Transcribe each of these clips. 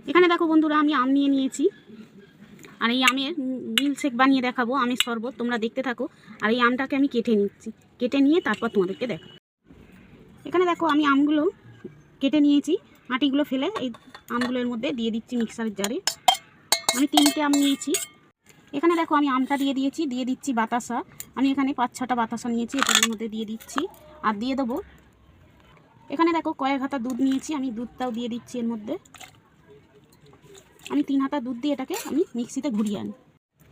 এখানে দেখো বন্ধুরা আমি আম নিয়ে নিয়েছি, আর এই আমের মিল্কশেক বানিয়ে দেখাবো, আমের শরবত। তোমরা দেখতে থাকো। আর এই আমটাকে আমি কেটে নিচ্ছি, কেটে নিয়ে তারপর তোমাদেরকে দেখাবো। এখানে দেখো আমি আমগুলো কেটে নিয়েছি, মাটিগুলো ফেলে এই আমগুলোর মধ্যে দিয়ে দিচ্ছি মিক্সারের জারে। আমি 3টে আম নিয়েছি। এখানে দেখো আমি আমটা দিয়ে দিয়েছি, দিয়ে দিচ্ছি বাতাসা। আমি এখানে 5-6টা বাতাসা নিয়েছি, এটার মধ্যে দিয়ে দিচ্ছি। আর দিয়ে দেবো এখানে দেখো কয়েক হাতা দুধ নিয়েছি, আমি দুধটাও দিয়ে দিচ্ছি এর মধ্যে। আমি 3 হাতা দুধ দিয়ে এটাকে আমি মিক্সিতে ঘুরিয়ে আনি।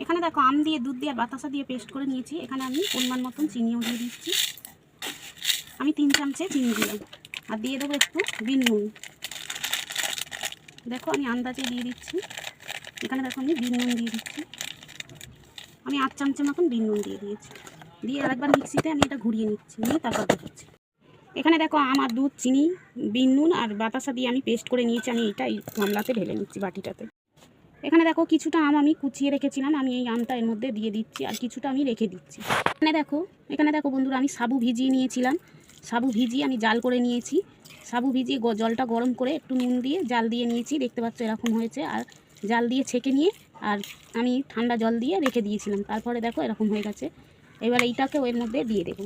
এখানে দেখো আম দিয়ে দুধ দিয়ে আর বাতাসা দিয়ে পেস্ট করে নিয়েছি। এখানে আমি পরিমাণ মতন চিনিও দিয়ে দিচ্ছি। আমি 3 চামচে চিনি দিলাম। আর দিয়ে দেবো একটু বিন নুন। দেখো আমি আন্দাজে দিয়ে দিচ্ছি। এখানে দেখো আমি বিন নুন দিয়ে দিচ্ছি। আমি 8 চামচের মতন বিন নুন দিয়ে দিয়েছি। দিয়ে আরেকবার মিক্সিতে আমি এটা ঘুরিয়ে নিচ্ছি, নিয়ে তারপর দেখাচ্ছি। এখানে দেখো আমার দুধ, চিনি, বিন নুন আর বাতাসা দিয়ে আমি পেস্ট করে নিয়েছি। আমি এটা এই গামলাতে ঢেলে নিচ্ছি, বাটিটাতে। এখানে দেখো কিছুটা আম আমি কুচিয়ে রেখেছিলাম, আমি এই আমটা এর মধ্যে দিয়ে দিচ্ছি, আর কিছুটা আমি রেখে দিচ্ছি। এখানে দেখো বন্ধুরা আমি সাবু ভিজিয়ে নিয়েছিলাম। সাবু ভিজিয়ে আমি জাল করে নিয়েছি। সাবু ভিজিয়ে জলটা গরম করে একটু নুন দিয়ে জাল দিয়ে নিয়েছি, দেখতে পাচ্ছ এরকম হয়েছে। আর জাল দিয়ে ছেঁকে নিয়ে আর আমি ঠান্ডা জল দিয়ে রেখে দিয়েছিলাম, তারপরে দেখো এরকম হয়ে গেছে। এবার এইটাকেও এর মধ্যে দিয়ে দেবো।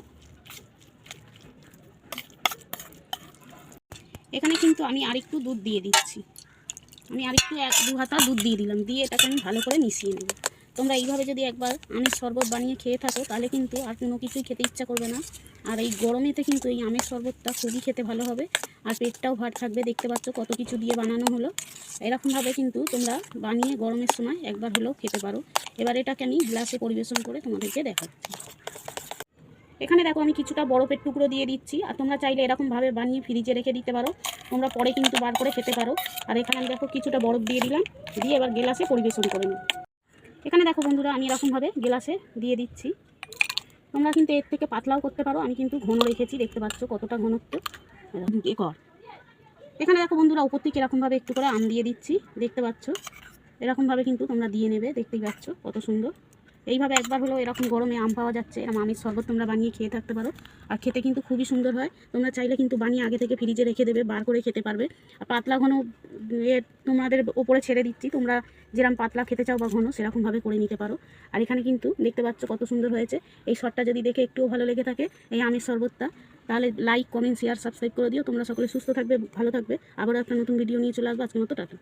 এখানে কিন্তু আমি আরেকটু দুধ দিয়ে দিচ্ছি। আমি আরেকটু 1-2 হাতা দুধ দিয়ে দিলাম, দিয়ে এটাকে আমি ভালো করে মিশিয়ে নেব। তোমরা এইভাবে যদি একবার আমের শরবত বানিয়ে খেয়ে থাকো, তাহলে কিন্তু আর কোনো কিছুই খেতে ইচ্ছা করবে না। আর এই গরমেতে কিন্তু এই আমের শরবতটা খুবই খেতে ভালো হবে, আর পেটটাও ভার থাকবে। দেখতে পাচ্ছ কত কিছু দিয়ে বানানো হলো। এরকমভাবে কিন্তু তোমরা বানিয়ে গরমের সময় একবার হলেও খেতে পারো। এবার এটাকে আমি গ্লাসে পরিবেশন করে তোমাদেরকে দেখাচ্ছি। এখানে দেখো আমি কিছুটা বরফের টুকরো দিয়ে দিচ্ছি, আর তোমরা চাইলে এরকমভাবে বানিয়ে ফ্রিজে রেখে দিতে পারো, তোমরা পরে কিন্তু বার করে খেতে পারো। আর এখানে আমি দেখো কিছুটা বরফ দিয়ে দিলাম, দিয়ে এবার গ্লাসে পরিবেশন করে নিই। এখানে দেখো বন্ধুরা আমি এরকমভাবে গ্লাসে দিয়ে দিচ্ছি। তোমরা কিন্তু এর থেকে পাতলাও করতে পারো, আমি কিন্তু ঘন রেখেছি, দেখতে পাচ্ছ কতটা ঘনত্ব। এখানে দেখো বন্ধুরা উপর থেকে এরকমভাবে একটু করে আম দিয়ে দিচ্ছি, দেখতে পাচ্ছ। এরকমভাবে কিন্তু তোমরা দিয়ে নেবে, দেখতেই পাচ্ছ কত সুন্দর। এইভাবে একবার হলেও এরকম গরমে আম পাওয়া যাচ্ছে, এরকম আমের শরবত তোমরা বানিয়ে খেয়ে থাকতে পারো। আর খেতে কিন্তু খুবই সুন্দর হয়। তোমরা চাইলে কিন্তু বানিয়ে আগে থেকে ফ্রিজে রেখে দেবে, বার করে খেতে পারবে। আর পাতলা ঘন তোমাদের ওপরে ছেড়ে দিচ্ছি, তোমরা যেরকম পাতলা খেতে চাও বা ঘন সেরকমভাবে করে নিতে পারো। আর এখানে কিন্তু দেখতে পাচ্ছ কত সুন্দর হয়েছে। এই শটটা যদি দেখে একটুও ভালো লেগে থাকে এই আমের শরবতটা, তাহলে লাইক, কমেন্ট, শেয়ার, সাবস্ক্রাইব করে দিও। তোমরা সকলে সুস্থ থাকবে, ভালো থাকবে। আবারও একটা নতুন ভিডিও নিয়ে চলে আসবো। আজকের মতো টাটা।